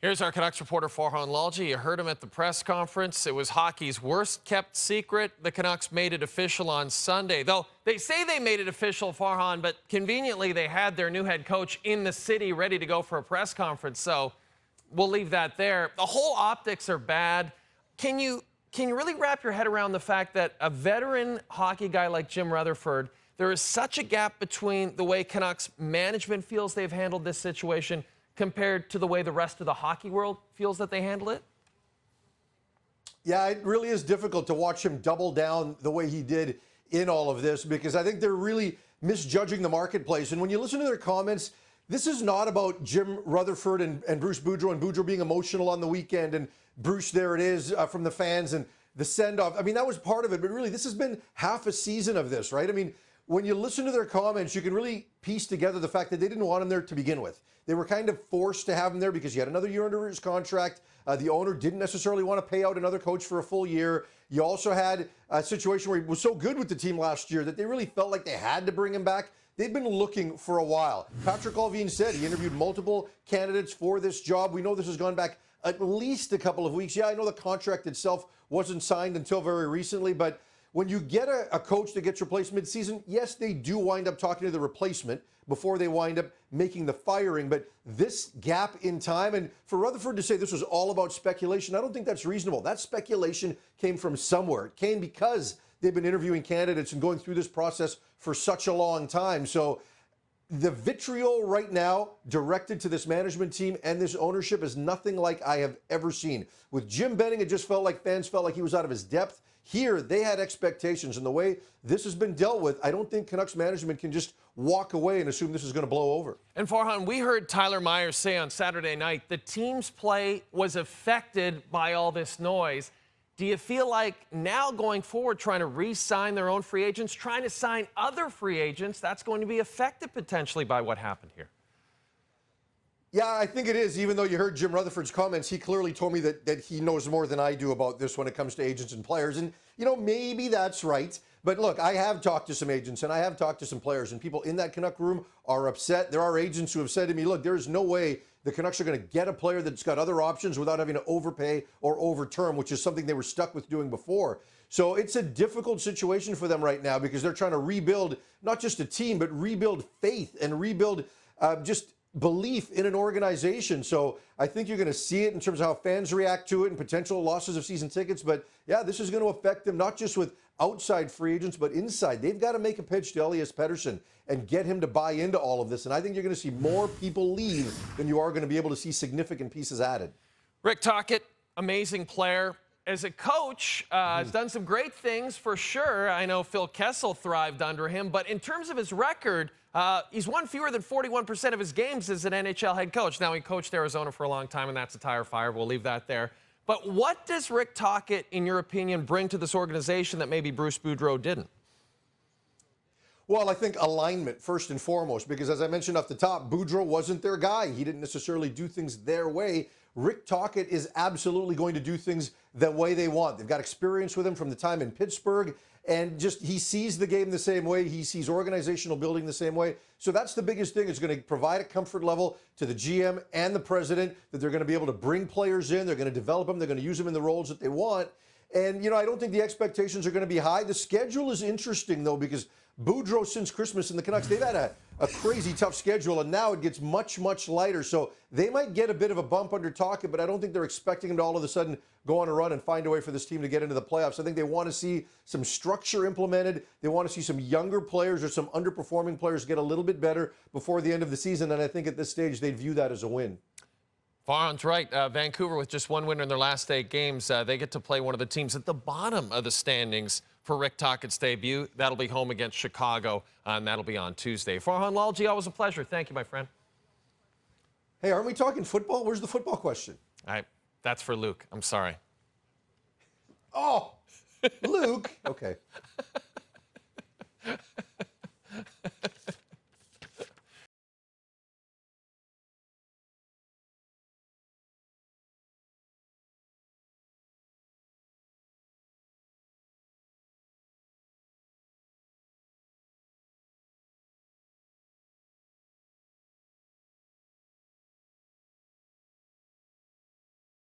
Here's our Canucks reporter, Farhan Lalji. You heard him at the press conference. It was hockey's worst-kept secret. The Canucks made it official on Sunday. Though they say they made it official, Farhan, but conveniently they had their new head coach in the city ready to go for a press conference. So we'll leave that there. The whole optics are bad. Can you really wrap your head around the fact that a veteran hockey guy like Jim Rutherford, there is such a gap between the way Canucks management feels they've handled this situation compared to the way the rest of the hockey world feels that they handle it? Yeah, it really is difficult to watch him double down the way he did in all of this, because I think they're really misjudging the marketplace. And when you listen to their comments, this is not about Jim Rutherford and Bruce Boudreau, and Boudreau being emotional on the weekend, and Bruce, there it is, from the fans, and the send-off. I mean, that was part of it, but really, this has been half a season of this, right? I mean, when you listen to their comments, you can really piece together the fact that they didn't want him there to begin with. They were kind of forced to have him there because he had another year under his contract. The owner didn't necessarily want to pay out another coach for a full year. You also had a situation where he was so good with the team last year that they really felt like they had to bring him back. They've been looking for a while. Patrick Allvin said he interviewed multiple candidates for this job. We know this has gone back at least a couple of weeks. Yeah, I know the contract itself wasn't signed until very recently, but when you get a coach that gets replaced midseason, yes, they do wind up talking to the replacement before they wind up making the firing. But this gap in time, and for Rutherford to say this was all about speculation, I don't think that's reasonable. That speculation came from somewhere. It came because they've been interviewing candidates and going through this process for such a long time. So the vitriol right now directed to this management team and this ownership is nothing like I have ever seen. With Jim Benning, it just felt like fans felt like he was out of his depth. Here, they had expectations, and the way this has been dealt with, I don't think Canucks management can just walk away and assume this is going to blow over. And Farhan, we heard Tyler Myers say on Saturday night the team's play was affected by all this noise. Do you feel like now going forward, trying to re-sign their own free agents, trying to sign other free agents, that's going to be affected potentially by what happened here? Yeah, I think it is. Even though you heard Jim Rutherford's comments, he clearly told me that he knows more than I do about this when it comes to agents and players. And, you know, maybe that's right. But look, I have talked to some agents and I have talked to some players, and people in that Canuck room are upset. There are agents who have said to me, look, there is no way the Canucks are going to get a player that's got other options without having to overpay or overterm, which is something they were stuck with doing before. So it's a difficult situation for them right now because they're trying to rebuild not just a team, but rebuild faith and rebuild just belief in an organization. So I think you're going to see it in terms of how fans react to it and potential losses of season tickets. But yeah, this is going to affect them not just with outside free agents, but inside. They've got to make a pitch to Elias Pettersson and get him to buy into all of this. And I think you're going to see more people leave than you are going to be able to see significant pieces added. Rick Tocchet, amazing player. As a coach, has done some great things for sure. I know Phil Kessel thrived under him, but in terms of his record, he's won fewer than 41% of his games as an NHL head coach. Now, he coached Arizona for a long time, and that's a tire fire. We'll leave that there. But what does Rick Tocchet, in your opinion, bring to this organization that maybe Bruce Boudreau didn't? Well, I think alignment, first and foremost, because as I mentioned off the top, Boudreau wasn't their guy. He didn't necessarily do things their way. Rick Tocchet is absolutely going to do things the way they want. They've got experience with him from the time in Pittsburgh, and just he sees the game the same way. He sees organizational building the same way. So that's the biggest thing. It's going to provide a comfort level to the GM and the president that they're going to be able to bring players in. They're going to develop them. They're going to use them in the roles that they want. And, you know, I don't think the expectations are going to be high. The schedule is interesting, though, because Boudreau, since Christmas and the Canucks, they've had a crazy tough schedule, and now it gets much, much lighter. So they might get a bit of a bump under Tocchet, but I don't think they're expecting him to all of a sudden go on a run and find a way for this team to get into the playoffs. I think they want to see some structure implemented. They want to see some younger players or some underperforming players get a little bit better before the end of the season, and I think at this stage they'd view that as a win. Farhan's right. Vancouver, with just one winner in their last 8 games, they get to play one of the teams at the bottom of the standings for Rick Tocchet's debut. That'll be home against Chicago, and that'll be on Tuesday. Farhan Lalji, always a pleasure. Thank you, my friend. Hey, aren't we talking football? Where's the football question? That's for Luke. I'm sorry. Oh, Luke. Okay.